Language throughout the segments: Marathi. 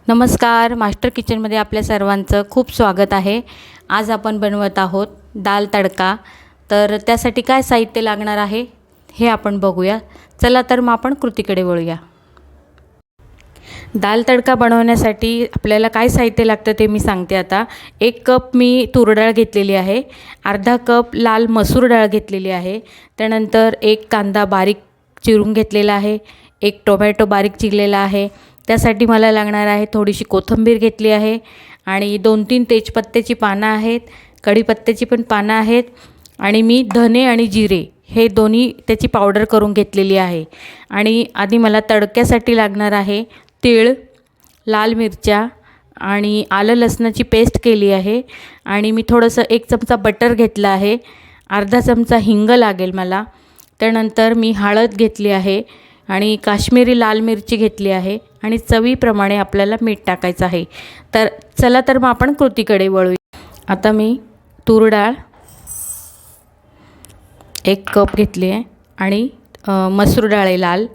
नमस्कार, मास्टर किचनमध्ये आपल्या सर्वांचं खूप स्वागत आहे। आज आपण बनवत आहोत दाल तडका। तर त्यासाठी काय साहित्य लागणार आहे हे आपण बघूया। चला तर मग आपण कृतीकडे वळूया। दाल तडका बनवण्यासाठी आपल्याला काय साहित्य लागतं ते मी सांगते आता। 1 कप मी तूर डाळ घेतलेली आहे, अर्धा कप लाल मसूर डाळ घेतलेली आहे, त्यानंतर 1 कांदा बारीक चिरून घेतलेला आहे, 1 टोमॅटो बारीक चिरलेला आहे। त्यासाठी मला लागणार आहे थोडीशी कोथिंबीर घेतली आहे आणि 2-3 तेजपत्त्याची पानं आहेत, कढीपत्त्याची पण पानं आहेत आणि मी धने आणि जिरे हे दोन्ही त्याची पावडर करून घेतलेली आहे। आणि आधी मला तडक्यासाठी लागणार आहे तीळ, लाल मिरच्या आणि आलं लसणाची पेस्ट केली आहे आणि मी थोडंसं 1 चमचा बटर घेतला आहे, अर्धा चमचा हिंग लागेल मला। त्यानंतर मी हळद घेतली आहे आणि काश्मीरी लाल मिरची घेतली आहे आणि चवीप्रमाणे आपल्याला मीठ टाकायचं आहे। तर चला तर मग आपण कृतीकडे वळूया। आता मी तूर डाळ 1 कप घेतली आहे आणि मसूर डाळ आहे लाल,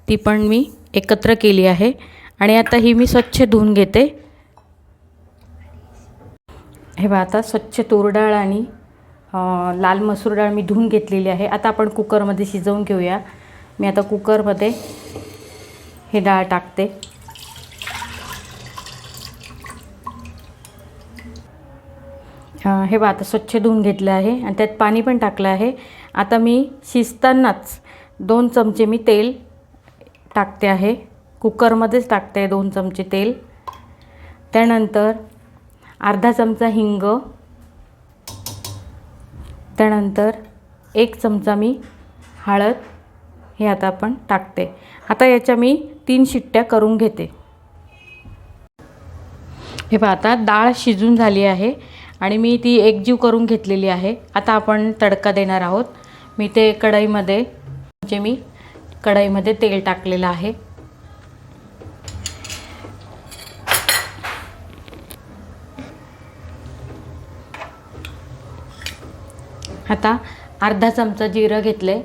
ती पण मी एकत्र केली आहे आणि आता ही मी स्वच्छ धुवून घेते। हे बघा, आता स्वच्छ तूर डाळ आणि लाल मसूर डाळ मी धुवून घेतलेली आहे। आता आपण कुकरमध्ये शिजवून घेऊया। मी आता कुकरमध्ये ही डाळ टाकते। हे बघा, आता स्वच्छ धुवून घेतलं आहे आणि त्यात पाणी पण टाकलं आहे। आता मी शिजतानाच 2 चमचे मी तेल टाकते आहे, कुकरमध्येच टाकते 2 चमचे तेल। त्यानंतर अर्धा चमचा हिंग, त्यानंतर 1 चमचा मी हळद हे आता आपण टाकते। आता याच्या मी 3 शिट्ट्या करून घेते। हे पहा, आता डाळ शिजून झाली आहे आणि मी ती एकजीव करून घेतलेली आहे। आता आपण तडका देणार आहोत। मी ते कढईमध्ये तेल टाकलेलं आहे। आता अर्धा चमचा जिरं घेतले,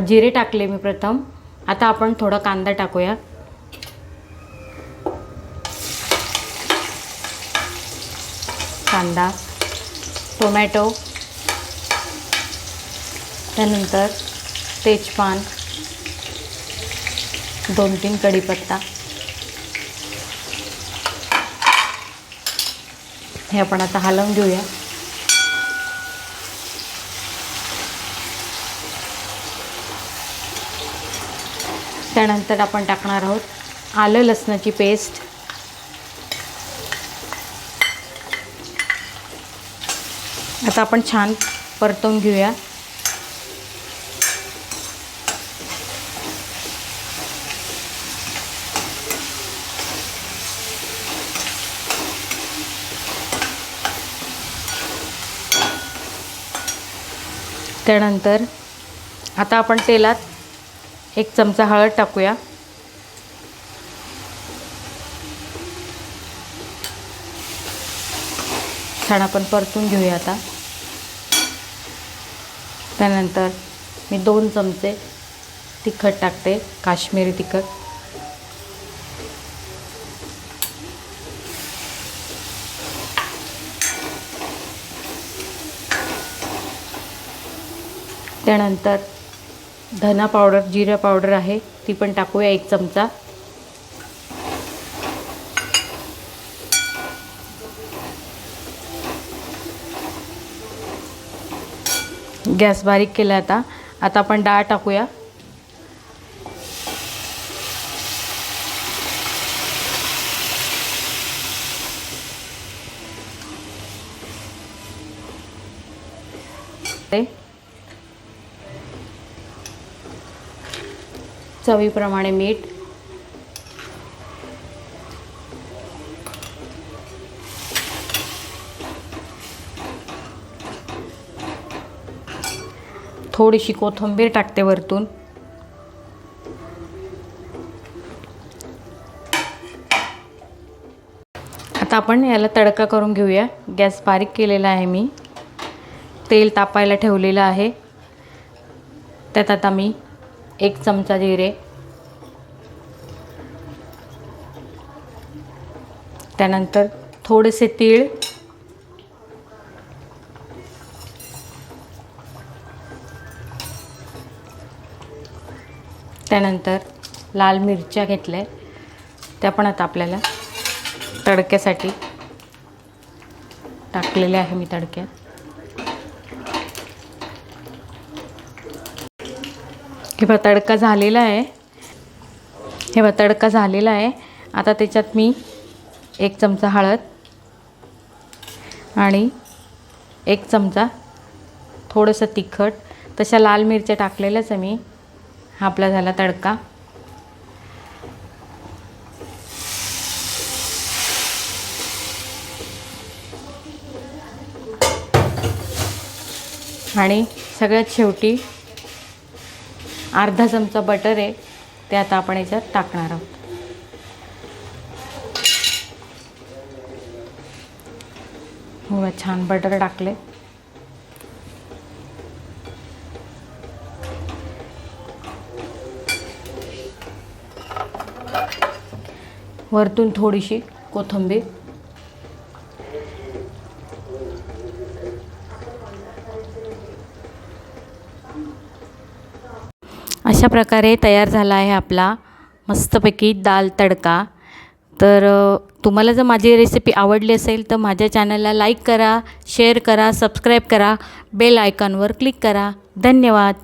जिरे टाकले मी प्रथम। आता आपण थोडा कांदा टाकूया, कांदा, टोमॅटो, त्यानंतर तेजपान, 2-3 कढीपत्ता हे आपण आता हलवून घेऊया। त्यानंतर आपण टाकणार आहोत आलं लसणाची पेस्ट, आता आपण छान परतवून घेऊया। त्यानंतर आता आपण तेलात 1 चमचा हळद टाकूया, छान आपण परतून घेऊया आता। त्यानंतर मी 2 चमचे तिखट टाकते, काश्मीरी तिखट। त्यानंतर धना पावडर, जिरा पावडर आहे ती पण टाकूया 1 चमचा। गॅस बारीक केला। आता आपण डाळ टाकूया, चवीप्रमाणे मीठ, थोडीशी कोथिंबीर टाकते वरतून। आता आपण याला तडका करून घेऊया। गॅस बारीक केलेला आहे मी, तेल तापायला ठेवलेलं आहे। त्यात आता मी 1 चमचा जिरे, त्यानंतर थोडेसे तीळ, त्यानंतर लाल मिरच्या घेतल्या, त्या पण आता आपल्याला तडक्यासाठी टाकलेल्या आहे मी तडक्यात. हे बघा तडका झालेला आहे. हे बघा तडका झालेला आहे. आता त्याच्यात मी 1 चमचा हळद आणि 1 चमचा थोडंसं तिखट, तशा लाल मिरच्या टाकलेल्याच आहे मी. हा आपला झाला तडका. आणि सगळ्यात शेवटी अर्धा चमचा बटर आहे, ते आता आपण याच्यात टाकणार आहोत. हो, छान बटर टाकले. वरतून थोडीशी कोथिंबीर. अशा प्रकारे तयार झाला आहे आपला मस्तपैकी दाल तडका. तर तुम्हाला जर माझी रेसिपी आवडली असेल तर माझ्या चॅनलला लाईक करा, शेअर करा, सबस्क्राईब करा, बेल आयकॉनवर क्लिक करा. धन्यवाद.